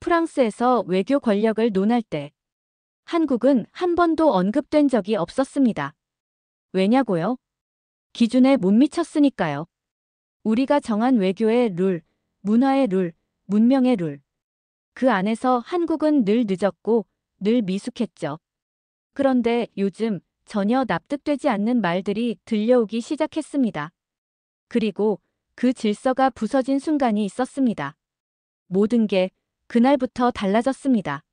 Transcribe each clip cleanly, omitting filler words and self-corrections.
프랑스에서 외교 권력을 논할 때 한국은 한 번도 언급된 적이 없었습니다. 왜냐고요? 기준에 못 미쳤으니까요. 우리가 정한 외교의 룰, 문화의 룰, 문명의 룰. 그 안에서 한국은 늘 늦었고 늘 미숙했죠. 그런데 요즘 전혀 납득되지 않는 말들이 들려오기 시작했습니다. 그리고 그 질서가 부서진 순간이 있었습니다. 모든 게 그날부터 달라졌습니다.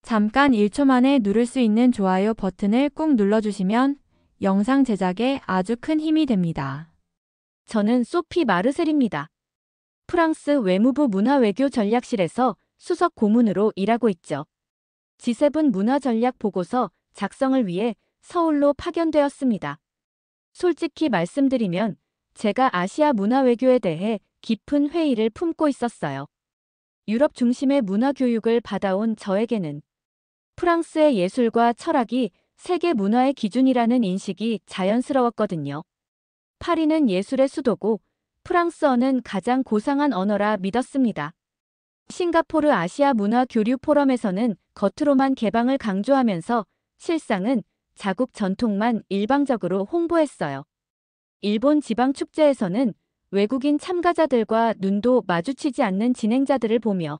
잠깐 1초 만에 누를 수 있는 좋아요 버튼을 꾹 눌러주시면 영상 제작에 아주 큰 힘이 됩니다. 저는 소피 마르셀입니다. 프랑스 외무부 문화외교 전략실에서 수석 고문으로 일하고 있죠. G7 문화전략 보고서 작성을 위해 서울로 파견되었습니다. 솔직히 말씀드리면 제가 아시아 문화외교에 대해 깊은 회의를 품고 있었어요. 유럽 중심의 문화교육을 받아온 저에게는 프랑스의 예술과 철학이 세계 문화의 기준이라는 인식이 자연스러웠거든요. 파리는 예술의 수도고 프랑스어는 가장 고상한 언어라 믿었습니다. 싱가포르 아시아 문화 교류 포럼에서는 겉으로만 개방을 강조하면서 실상은 자국 전통만 일방적으로 홍보했어요. 일본 지방축제에서는 외국인 참가자들과 눈도 마주치지 않는 진행자들을 보며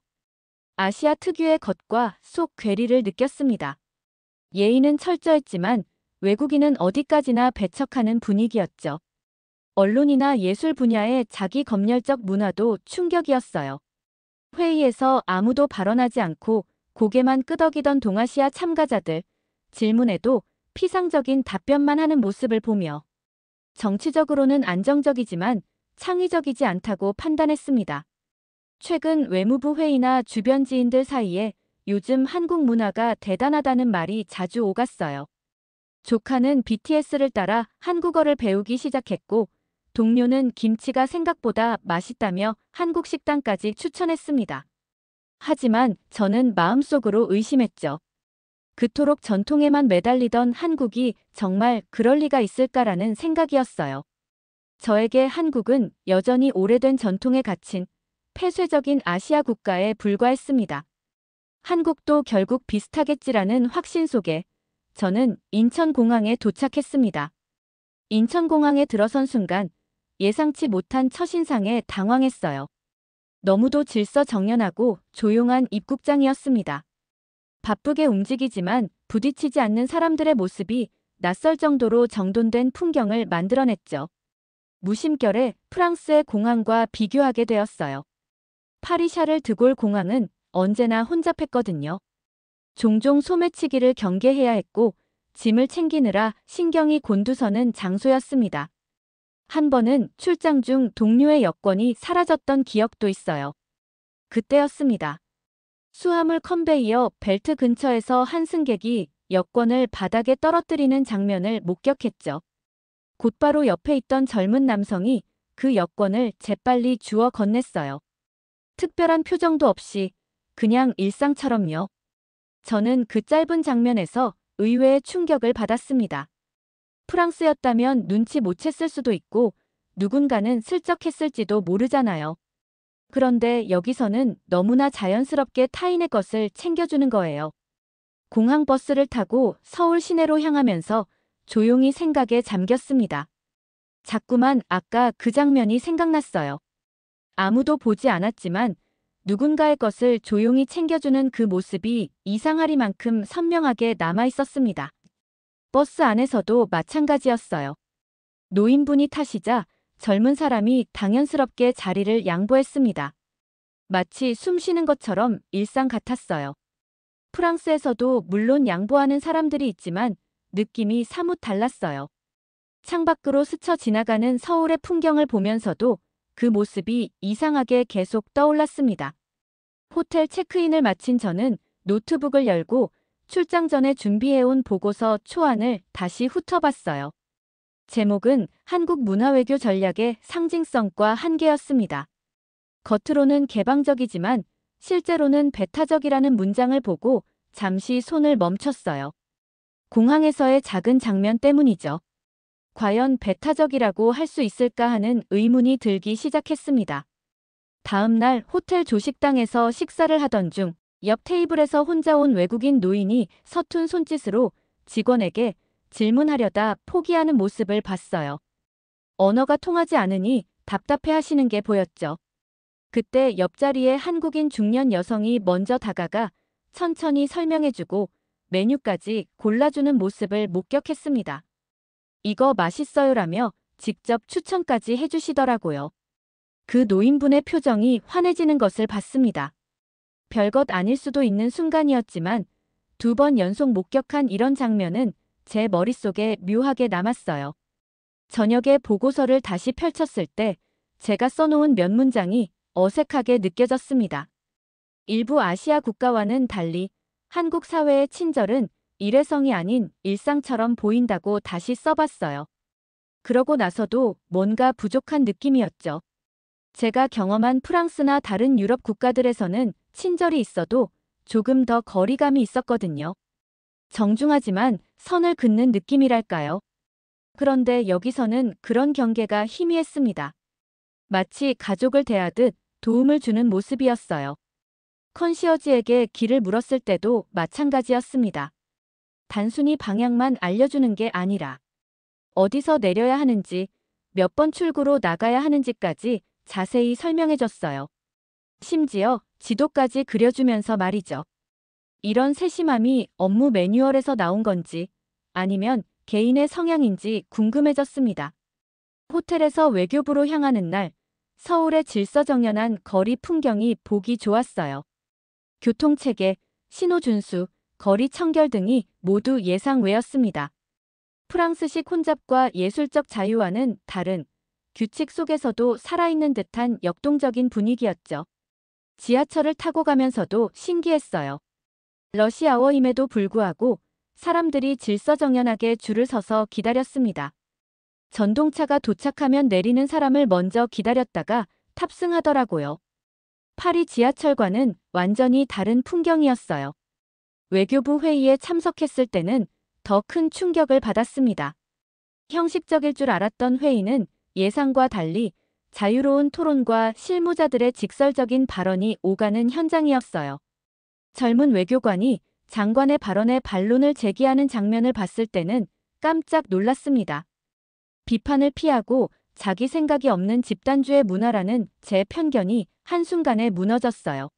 아시아 특유의 겉과 속 괴리를 느꼈습니다. 예의는 철저했지만 외국인은 어디까지나 배척하는 분위기였죠. 언론이나 예술 분야의 자기 검열적 문화도 충격이었어요. 회의에서 아무도 발언하지 않고 고개만 끄덕이던 동아시아 참가자들, 질문에도 피상적인 답변만 하는 모습을 보며 정치적으로는 안정적이지만 창의적이지 않다고 판단했습니다. 최근 외무부 회의나 주변 지인들 사이에 요즘 한국 문화가 대단하다는 말이 자주 오갔어요. 조카는 BTS를 따라 한국어를 배우기 시작했고 동료는 김치가 생각보다 맛있다며 한국 식당까지 추천했습니다. 하지만 저는 마음속으로 의심했죠. 그토록 전통에만 매달리던 한국이 정말 그럴 리가 있을까라는 생각이었어요. 저에게 한국은 여전히 오래된 전통에 갇힌 폐쇄적인 아시아 국가에 불과했습니다. 한국도 결국 비슷하겠지라는 확신 속에 저는 인천공항에 도착했습니다. 인천공항에 들어선 순간 예상치 못한 첫인상에 당황했어요. 너무도 질서정연하고 조용한 입국장이었습니다. 바쁘게 움직이지만 부딪히지 않는 사람들의 모습이 낯설 정도로 정돈된 풍경을 만들어냈죠. 무심결에 프랑스의 공항과 비교하게 되었어요. 파리 샤를 드골 공항은 언제나 혼잡했거든요. 종종 소매치기를 경계해야 했고 짐을 챙기느라 신경이 곤두서는 장소였습니다. 한 번은 출장 중 동료의 여권이 사라졌던 기억도 있어요. 그때였습니다. 수화물 컨베이어 벨트 근처에서 한 승객이 여권을 바닥에 떨어뜨리는 장면을 목격했죠. 곧바로 옆에 있던 젊은 남성이 그 여권을 재빨리 주워 건넸어요. 특별한 표정도 없이 그냥 일상처럼요. 저는 그 짧은 장면에서 의외의 충격을 받았습니다. 프랑스였다면 눈치 못 챘을 수도 있고 누군가는 슬쩍 했을지도 모르잖아요. 그런데 여기서는 너무나 자연스럽게 타인의 것을 챙겨주는 거예요. 공항 버스를 타고 서울 시내로 향하면서 조용히 생각에 잠겼습니다. 자꾸만 아까 그 장면이 생각났어요. 아무도 보지 않았지만 누군가의 것을 조용히 챙겨주는 그 모습이 이상하리만큼 선명하게 남아있었습니다. 버스 안에서도 마찬가지였어요. 노인분이 타시자 젊은 사람이 당연스럽게 자리를 양보했습니다. 마치 숨 쉬는 것처럼 일상 같았어요. 프랑스에서도 물론 양보하는 사람들이 있지만 느낌이 사뭇 달랐어요. 창밖으로 스쳐 지나가는 서울의 풍경을 보면서도 그 모습이 이상하게 계속 떠올랐습니다. 호텔 체크인을 마친 저는 노트북을 열고 출장 전에 준비해온 보고서 초안을 다시 훑어봤어요. 제목은 한국 문화외교 전략의 상징성과 한계였습니다. 겉으로는 개방적이지만 실제로는 배타적이라는 문장을 보고 잠시 손을 멈췄어요. 공항에서의 작은 장면 때문이죠. 과연 배타적이라고 할 수 있을까 하는 의문이 들기 시작했습니다. 다음 날 호텔 조식당에서 식사를 하던 중 옆 테이블에서 혼자 온 외국인 노인이 서툰 손짓으로 직원에게 질문하려다 포기하는 모습을 봤어요. 언어가 통하지 않으니 답답해 하시는 게 보였죠. 그때 옆자리에 한국인 중년 여성이 먼저 다가가 천천히 설명해주고 메뉴까지 골라주는 모습을 목격했습니다. 이거 맛있어요라며 직접 추천까지 해주시더라고요. 그 노인분의 표정이 환해지는 것을 봤습니다. 별것 아닐 수도 있는 순간이었지만 2번 연속 목격한 이런 장면은 제 머릿속에 묘하게 남았어요. 저녁에 보고서를 다시 펼쳤을 때 제가 써놓은 몇 문장이 어색하게 느껴졌습니다. 일부 아시아 국가와는 달리 한국 사회의 친절은 일회성이 아닌 일상처럼 보인다고 다시 써봤어요. 그러고 나서도 뭔가 부족한 느낌이었죠. 제가 경험한 프랑스나 다른 유럽 국가들에서는 친절이 있어도 조금 더 거리감이 있었거든요. 정중하지만 선을 긋는 느낌이랄까요. 그런데 여기서는 그런 경계가 희미했습니다. 마치 가족을 대하듯 도움을 주는 모습이었어요. 컨시어지에게 길을 물었을 때도 마찬가지였습니다. 단순히 방향만 알려주는 게 아니라 어디서 내려야 하는지, 몇 번 출구로 나가야 하는지까지 자세히 설명해줬어요. 심지어 지도까지 그려주면서 말이죠. 이런 세심함이 업무 매뉴얼에서 나온 건지 아니면 개인의 성향인지 궁금해졌습니다. 호텔에서 외교부로 향하는 날, 서울의 질서정연한 거리 풍경이 보기 좋았어요. 교통체계, 신호준수, 거리 청결 등이 모두 예상 외였습니다. 프랑스식 혼잡과 예술적 자유와는 다른 규칙 속에서도 살아있는 듯한 역동적인 분위기였죠. 지하철을 타고 가면서도 신기했어요. 러시아워임에도 불구하고 사람들이 질서정연하게 줄을 서서 기다렸습니다. 전동차가 도착하면 내리는 사람을 먼저 기다렸다가 탑승하더라고요. 파리 지하철과는 완전히 다른 풍경이었어요. 외교부 회의에 참석했을 때는 더 큰 충격을 받았습니다. 형식적일 줄 알았던 회의는 예상과 달리 자유로운 토론과 실무자들의 직설적인 발언이 오가는 현장이었어요. 젊은 외교관이 장관의 발언에 반론을 제기하는 장면을 봤을 때는 깜짝 놀랐습니다. 비판을 피하고 자기 생각이 없는 집단주의 문화라는 제 편견이 한순간에 무너졌어요.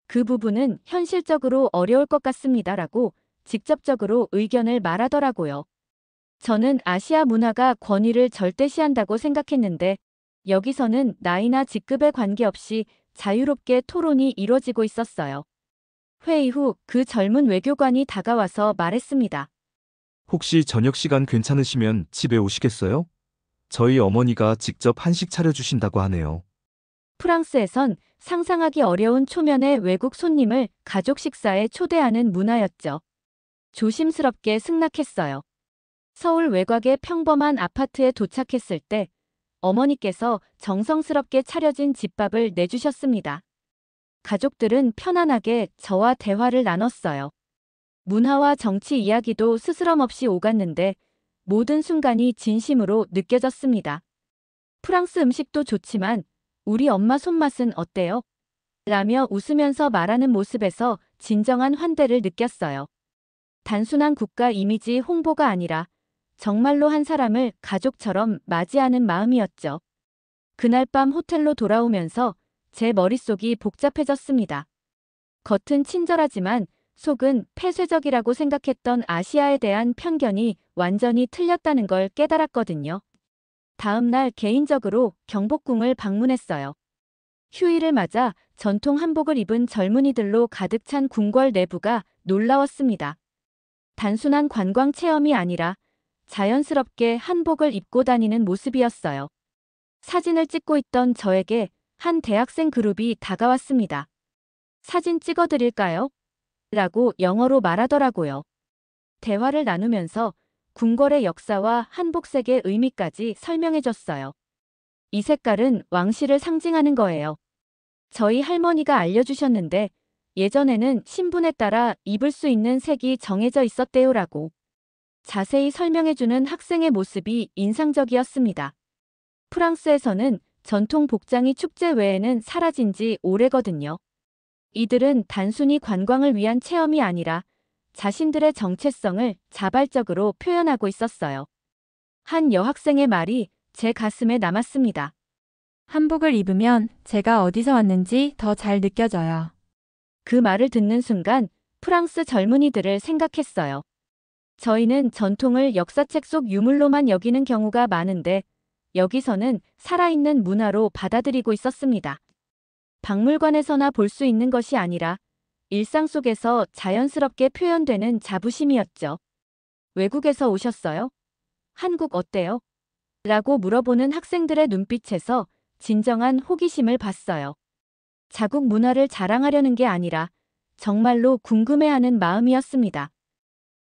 그 부분은 현실적으로 어려울 것 같습니다라고 직접적으로 의견을 말하더라고요. 저는 아시아 문화가 권위를 절대시한다고 생각했는데 여기서는 나이나 직급에 관계없이 자유롭게 토론이 이뤄지고 있었어요. 회의 후 그 젊은 외교관이 다가와서 말했습니다. 혹시 저녁 시간 괜찮으시면 집에 오시겠어요? 저희 어머니가 직접 한식 차려주신다고 하네요. 프랑스에선 상상하기 어려운 초면의 외국 손님을 가족 식사에 초대하는 문화였죠. 조심스럽게 승낙했어요. 서울 외곽의 평범한 아파트에 도착했을 때 어머니께서 정성스럽게 차려진 집밥을 내주셨습니다. 가족들은 편안하게 저와 대화를 나눴어요. 문화와 정치 이야기도 스스럼 없이 오갔는데 모든 순간이 진심으로 느껴졌습니다. 프랑스 음식도 좋지만 우리 엄마 손맛은 어때요? 라며 웃으면서 말하는 모습에서 진정한 환대를 느꼈어요. 단순한 국가 이미지 홍보가 아니라 정말로 한 사람을 가족처럼 맞이하는 마음이었죠. 그날 밤 호텔로 돌아오면서 제 머릿속이 복잡해졌습니다. 겉은 친절하지만 속은 폐쇄적이라고 생각했던 아시아에 대한 편견이 완전히 틀렸다는 걸 깨달았거든요. 다음 날 개인적으로 경복궁을 방문했어요. 휴일을 맞아 전통 한복을 입은 젊은이들로 가득 찬 궁궐 내부가 놀라웠습니다. 단순한 관광 체험이 아니라 자연스럽게 한복을 입고 다니는 모습이었어요. 사진을 찍고 있던 저에게 한 대학생 그룹이 다가왔습니다. 사진 찍어드릴까요? 라고 영어로 말하더라고요. 대화를 나누면서 궁궐의 역사와 한복색의 의미까지 설명해줬어요. 이 색깔은 왕실을 상징하는 거예요. 저희 할머니가 알려주셨는데 예전에는 신분에 따라 입을 수 있는 색이 정해져 있었대요라고. 자세히 설명해주는 학생의 모습이 인상적이었습니다. 프랑스에서는 전통 복장이 축제 외에는 사라진 지 오래거든요. 이들은 단순히 관광을 위한 체험이 아니라 자신들의 정체성을 자발적으로 표현하고 있었어요. 한 여학생의 말이 제 가슴에 남았습니다. 한복을 입으면 제가 어디서 왔는지 더 잘 느껴져요. 그 말을 듣는 순간 프랑스 젊은이들을 생각했어요. 저희는 전통을 역사책 속 유물로만 여기는 경우가 많은데 여기서는 살아있는 문화로 받아들이고 있었습니다. 박물관에서나 볼 수 있는 것이 아니라 일상 속에서 자연스럽게 표현되는 자부심이었죠. 외국에서 오셨어요? 한국 어때요? 라고 물어보는 학생들의 눈빛에서 진정한 호기심을 봤어요. 자국 문화를 자랑하려는 게 아니라 정말로 궁금해하는 마음이었습니다.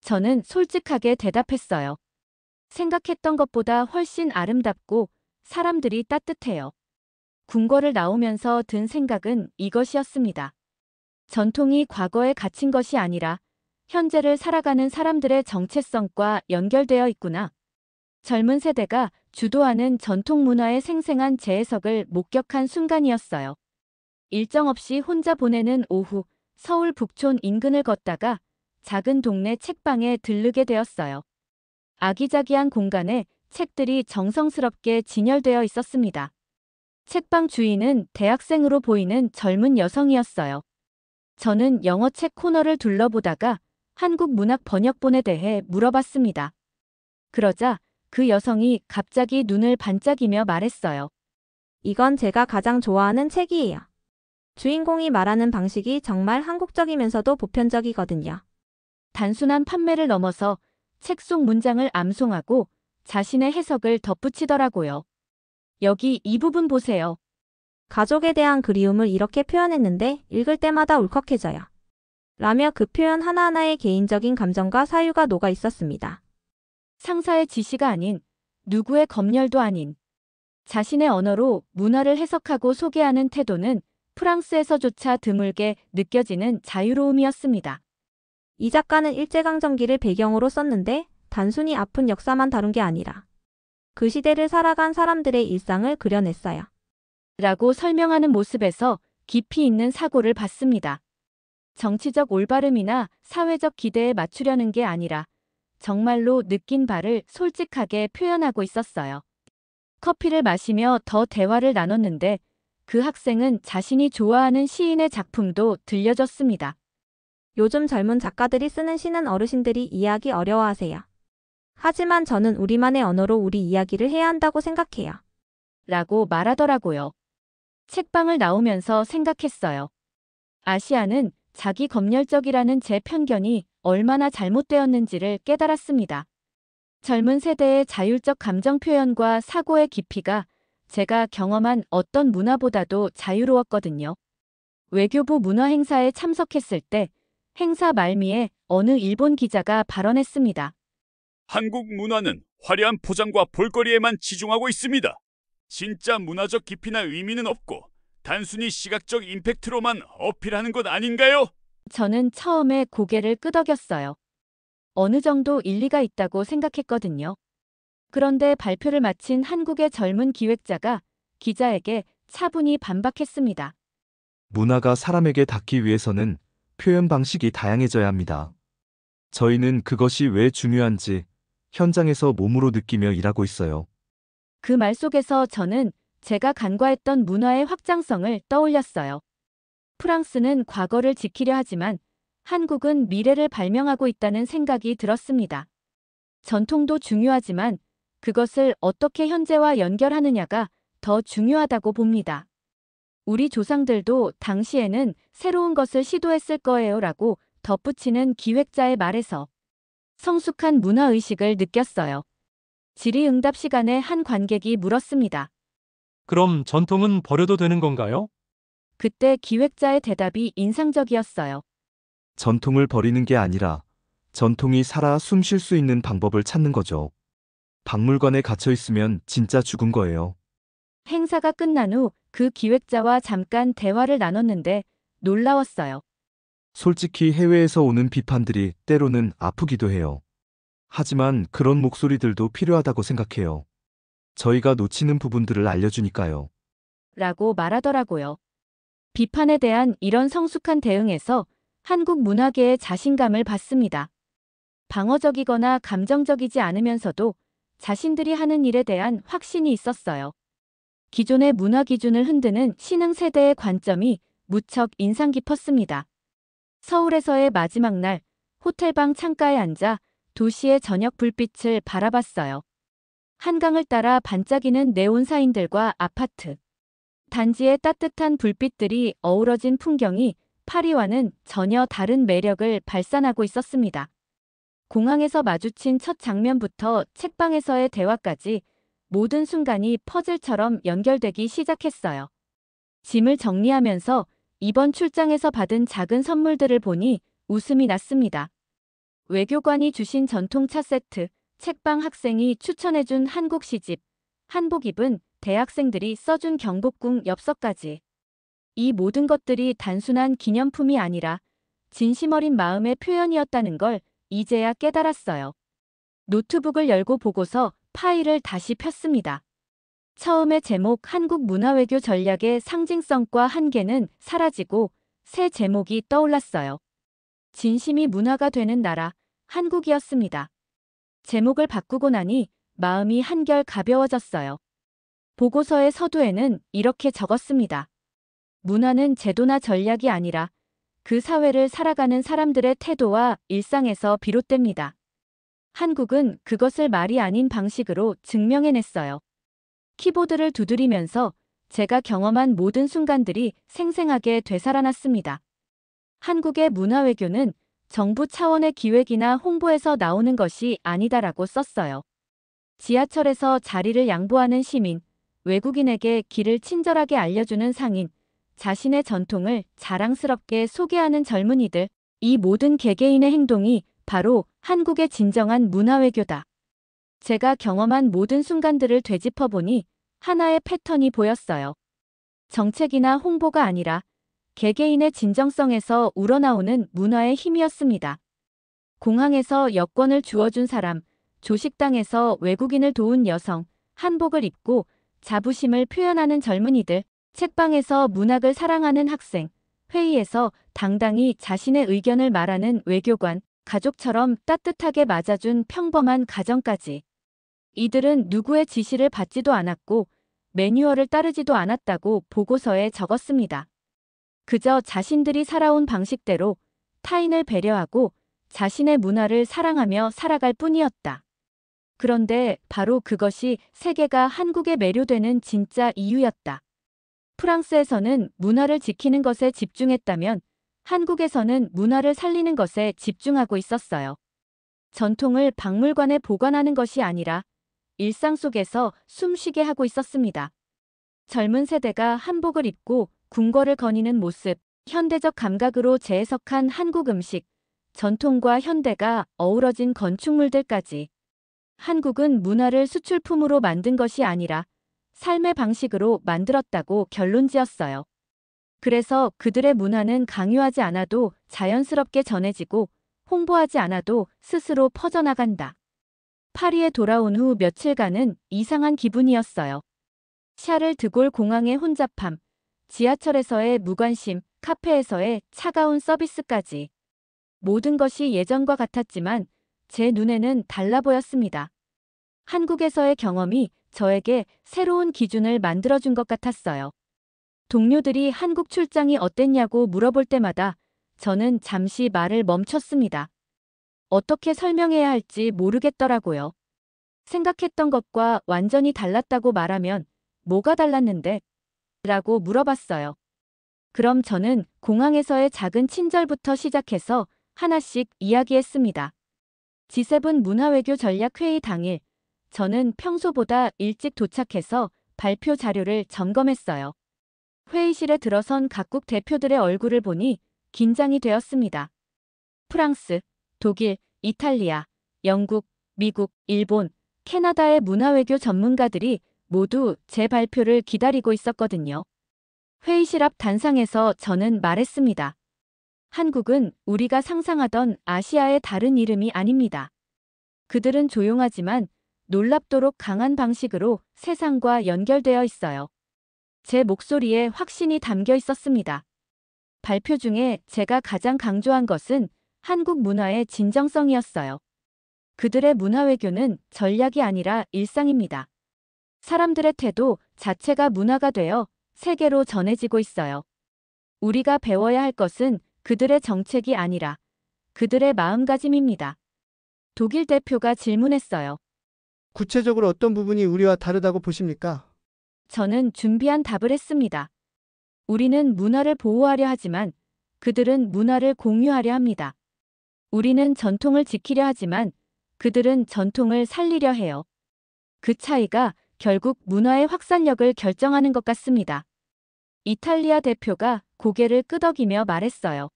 저는 솔직하게 대답했어요. 생각했던 것보다 훨씬 아름답고 사람들이 따뜻해요. 궁궐을 나오면서 든 생각은 이것이었습니다. 전통이 과거에 갇힌 것이 아니라 현재를 살아가는 사람들의 정체성과 연결되어 있구나. 젊은 세대가 주도하는 전통 문화의 생생한 재해석을 목격한 순간이었어요. 일정 없이 혼자 보내는 오후, 서울 북촌 인근을 걷다가 작은 동네 책방에 들르게 되었어요. 아기자기한 공간에 책들이 정성스럽게 진열되어 있었습니다. 책방 주인은 대학생으로 보이는 젊은 여성이었어요. 저는 영어책 코너를 둘러보다가 한국 문학 번역본에 대해 물어봤습니다. 그러자 그 여성이 갑자기 눈을 반짝이며 말했어요. 이건 제가 가장 좋아하는 책이에요. 주인공이 말하는 방식이 정말 한국적이면서도 보편적이거든요. 단순한 판매를 넘어서 책 속 문장을 암송하고 자신의 해석을 덧붙이더라고요. 여기 이 부분 보세요. 가족에 대한 그리움을 이렇게 표현했는데 읽을 때마다 울컥해져요. 라며 그 표현 하나하나에 개인적인 감정과 사유가 녹아 있었습니다. 상사의 지시가 아닌, 누구의 검열도 아닌, 자신의 언어로 문화를 해석하고 소개하는 태도는 프랑스에서조차 드물게 느껴지는 자유로움이었습니다. 이 작가는 일제강점기를 배경으로 썼는데 단순히 아픈 역사만 다룬 게 아니라 그 시대를 살아간 사람들의 일상을 그려냈어요. 라고 설명하는 모습에서 깊이 있는 사고를 봤습니다. 정치적 올바름이나 사회적 기대에 맞추려는 게 아니라 정말로 느낀 바를 솔직하게 표현하고 있었어요. 커피를 마시며 더 대화를 나눴는데 그 학생은 자신이 좋아하는 시인의 작품도 들려줬습니다. 요즘 젊은 작가들이 쓰는 시는 어르신들이 이해하기 어려워하세요. 하지만 저는 우리만의 언어로 우리 이야기를 해야 한다고 생각해요. 라고 말하더라고요. 책방을 나오면서 생각했어요. 아시아는 자기 검열적이라는 제 편견이 얼마나 잘못되었는지를 깨달았습니다. 젊은 세대의 자율적 감정 표현과 사고의 깊이가 제가 경험한 어떤 문화보다도 자유로웠거든요. 외교부 문화 행사에 참석했을 때 행사 말미에 어느 일본 기자가 발언했습니다. 한국 문화는 화려한 포장과 볼거리에만 치중하고 있습니다. 진짜 문화적 깊이나 의미는 없고 단순히 시각적 임팩트로만 어필하는 것 아닌가요? 저는 처음에 고개를 끄덕였어요. 어느 정도 일리가 있다고 생각했거든요. 그런데 발표를 마친 한국의 젊은 기획자가 기자에게 차분히 반박했습니다. 문화가 사람에게 닿기 위해서는 표현 방식이 다양해져야 합니다. 저희는 그것이 왜 중요한지 현장에서 몸으로 느끼며 일하고 있어요. 그 말 속에서 저는 제가 간과했던 문화의 확장성을 떠올렸어요. 프랑스는 과거를 지키려 하지만 한국은 미래를 발명하고 있다는 생각이 들었습니다. 전통도 중요하지만 그것을 어떻게 현재와 연결하느냐가 더 중요하다고 봅니다. 우리 조상들도 당시에는 새로운 것을 시도했을 거예요 라고 덧붙이는 기획자의 말에서 성숙한 문화의식을 느꼈어요. 질의응답 시간에 한 관객이 물었습니다. 그럼 전통은 버려도 되는 건가요? 그때 기획자의 대답이 인상적이었어요. 전통을 버리는 게 아니라 전통이 살아 숨 쉴 수 있는 방법을 찾는 거죠. 박물관에 갇혀 있으면 진짜 죽은 거예요. 행사가 끝난 후 그 기획자와 잠깐 대화를 나눴는데 놀라웠어요. 솔직히 해외에서 오는 비판들이 때로는 아프기도 해요. 하지만 그런 목소리들도 필요하다고 생각해요. 저희가 놓치는 부분들을 알려주니까요. 라고 말하더라고요. 비판에 대한 이런 성숙한 대응에서 한국 문화계의 자신감을 받습니다. 방어적이거나 감정적이지 않으면서도 자신들이 하는 일에 대한 확신이 있었어요. 기존의 문화 기준을 흔드는 신흥 세대의 관점이 무척 인상 깊었습니다. 서울에서의 마지막 날, 호텔방 창가에 앉아 도시의 저녁 불빛을 바라봤어요. 한강을 따라 반짝이는 네온 사인들과 아파트. 단지의 따뜻한 불빛들이 어우러진 풍경이 파리와는 전혀 다른 매력을 발산하고 있었습니다. 공항에서 마주친 첫 장면부터 책방에서의 대화까지 모든 순간이 퍼즐처럼 연결되기 시작했어요. 짐을 정리하면서 이번 출장에서 받은 작은 선물들을 보니 웃음이 났습니다. 외교관이 주신 전통차 세트, 책방 학생이 추천해준 한국 시집, 한복 입은 대학생들이 써준 경복궁 엽서까지. 이 모든 것들이 단순한 기념품이 아니라 진심 어린 마음의 표현이었다는 걸 이제야 깨달았어요. 노트북을 열고 보고서 파일을 다시 폈습니다. 처음에 제목 한국 문화외교 전략의 상징성과 한계는 사라지고 새 제목이 떠올랐어요. 진심이 문화가 되는 나라, 한국이었습니다. 제목을 바꾸고 나니 마음이 한결 가벼워졌어요. 보고서의 서두에는 이렇게 적었습니다. 문화는 제도나 전략이 아니라 그 사회를 살아가는 사람들의 태도와 일상에서 비롯됩니다. 한국은 그것을 말이 아닌 방식으로 증명해냈어요. 키보드를 두드리면서 제가 경험한 모든 순간들이 생생하게 되살아났습니다. 한국의 문화외교는 정부 차원의 기획이나 홍보에서 나오는 것이 아니다라고 썼어요. 지하철에서 자리를 양보하는 시민, 외국인에게 길을 친절하게 알려주는 상인, 자신의 전통을 자랑스럽게 소개하는 젊은이들, 이 모든 개개인의 행동이 바로 한국의 진정한 문화외교다. 제가 경험한 모든 순간들을 되짚어보니 하나의 패턴이 보였어요. 정책이나 홍보가 아니라 개개인의 진정성에서 우러나오는 문화의 힘이었습니다. 공항에서 여권을 주워준 사람, 조식당에서 외국인을 도운 여성, 한복을 입고 자부심을 표현하는 젊은이들, 책방에서 문학을 사랑하는 학생, 회의에서 당당히 자신의 의견을 말하는 외교관, 가족처럼 따뜻하게 맞아준 평범한 가정까지. 이들은 누구의 지시를 받지도 않았고 매뉴얼을 따르지도 않았다고 보고서에 적었습니다. 그저 자신들이 살아온 방식대로 타인을 배려하고 자신의 문화를 사랑하며 살아갈 뿐이었다. 그런데 바로 그것이 세계가 한국에 매료되는 진짜 이유였다. 프랑스에서는 문화를 지키는 것에 집중했다면 한국에서는 문화를 살리는 것에 집중하고 있었어요. 전통을 박물관에 보관하는 것이 아니라 일상 속에서 숨쉬게 하고 있었습니다. 젊은 세대가 한복을 입고 궁궐을 거니는 모습, 현대적 감각으로 재해석한 한국 음식, 전통과 현대가 어우러진 건축물들까지. 한국은 문화를 수출품으로 만든 것이 아니라 삶의 방식으로 만들었다고 결론지었어요. 그래서 그들의 문화는 강요하지 않아도 자연스럽게 전해지고 홍보하지 않아도 스스로 퍼져나간다. 파리에 돌아온 후 며칠간은 이상한 기분이었어요. 샤를 드골 공항의 혼잡함, 지하철에서의 무관심, 카페에서의 차가운 서비스까지. 모든 것이 예전과 같았지만 제 눈에는 달라 보였습니다. 한국에서의 경험이 저에게 새로운 기준을 만들어준 것 같았어요. 동료들이 한국 출장이 어땠냐고 물어볼 때마다 저는 잠시 말을 멈췄습니다. 어떻게 설명해야 할지 모르겠더라고요. 생각했던 것과 완전히 달랐다고 말하면 뭐가 달랐는데? 라고 물어봤어요. 그럼 저는 공항에서의 작은 친절부터 시작해서 하나씩 이야기했습니다. G7 문화외교 전략회의 당일, 저는 평소보다 일찍 도착해서 발표 자료를 점검했어요. 회의실에 들어선 각국 대표들의 얼굴을 보니 긴장이 되었습니다. 프랑스, 독일, 이탈리아, 영국, 미국, 일본, 캐나다의 문화외교 전문가들이 모두 제 발표를 기다리고 있었거든요. 회의실 앞 단상에서 저는 말했습니다. 한국은 우리가 상상하던 아시아의 다른 이름이 아닙니다. 그들은 조용하지만 놀랍도록 강한 방식으로 세상과 연결되어 있어요. 제 목소리에 확신이 담겨 있었습니다. 발표 중에 제가 가장 강조한 것은 한국 문화의 진정성이었어요. 그들의 문화 외교는 전략이 아니라 일상입니다. 사람들의 태도 자체가 문화가 되어 세계로 전해지고 있어요. 우리가 배워야 할 것은 그들의 정책이 아니라 그들의 마음가짐입니다. 독일 대표가 질문했어요. 구체적으로 어떤 부분이 우리와 다르다고 보십니까? 저는 준비한 답을 했습니다. 우리는 문화를 보호하려 하지만 그들은 문화를 공유하려 합니다. 우리는 전통을 지키려 하지만 그들은 전통을 살리려 해요. 그 차이가 결국 문화의 확산력을 결정하는 것 같습니다. 이탈리아 대표가 고개를 끄덕이며 말했어요.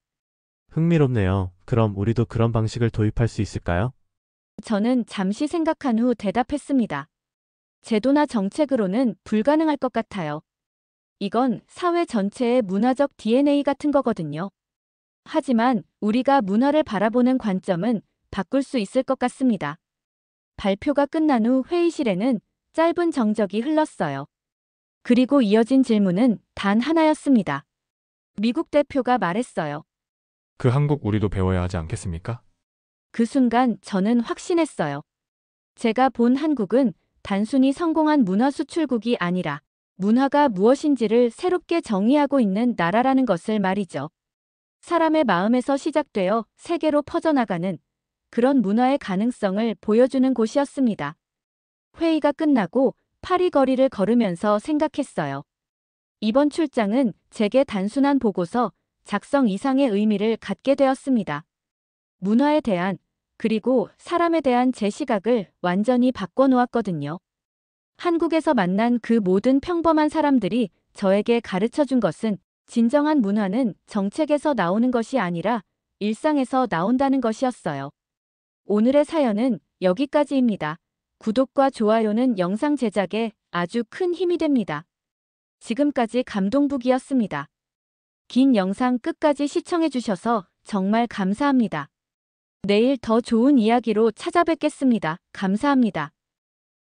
흥미롭네요. 그럼 우리도 그런 방식을 도입할 수 있을까요? 저는 잠시 생각한 후 대답했습니다. 제도나 정책으로는 불가능할 것 같아요. 이건 사회 전체의 문화적 DNA 같은 거거든요. 하지만 우리가 문화를 바라보는 관점은 바꿀 수 있을 것 같습니다. 발표가 끝난 후 회의실에는 짧은 정적이 흘렀어요. 그리고 이어진 질문은 단 하나였습니다. 미국 대표가 말했어요. 그 한국 우리도 배워야 하지 않겠습니까? 그 순간 저는 확신했어요. 제가 본 한국은 단순히 성공한 문화 수출국이 아니라 문화가 무엇인지를 새롭게 정의하고 있는 나라라는 것을 말이죠. 사람의 마음에서 시작되어 세계로 퍼져나가는 그런 문화의 가능성을 보여주는 곳이었습니다. 회의가 끝나고 파리 거리를 걸으면서 생각했어요. 이번 출장은 제게 단순한 보고서 작성 이상의 의미를 갖게 되었습니다. 문화에 대한 그리고 사람에 대한 제 시각을 완전히 바꿔놓았거든요. 한국에서 만난 그 모든 평범한 사람들이 저에게 가르쳐준 것은 진정한 문화는 정책에서 나오는 것이 아니라 일상에서 나온다는 것이었어요. 오늘의 사연은 여기까지입니다. 구독과 좋아요는 영상 제작에 아주 큰 힘이 됩니다. 지금까지 감동북이었습니다. 긴 영상 끝까지 시청해주셔서 정말 감사합니다. 내일 더 좋은 이야기로 찾아뵙겠습니다. 감사합니다.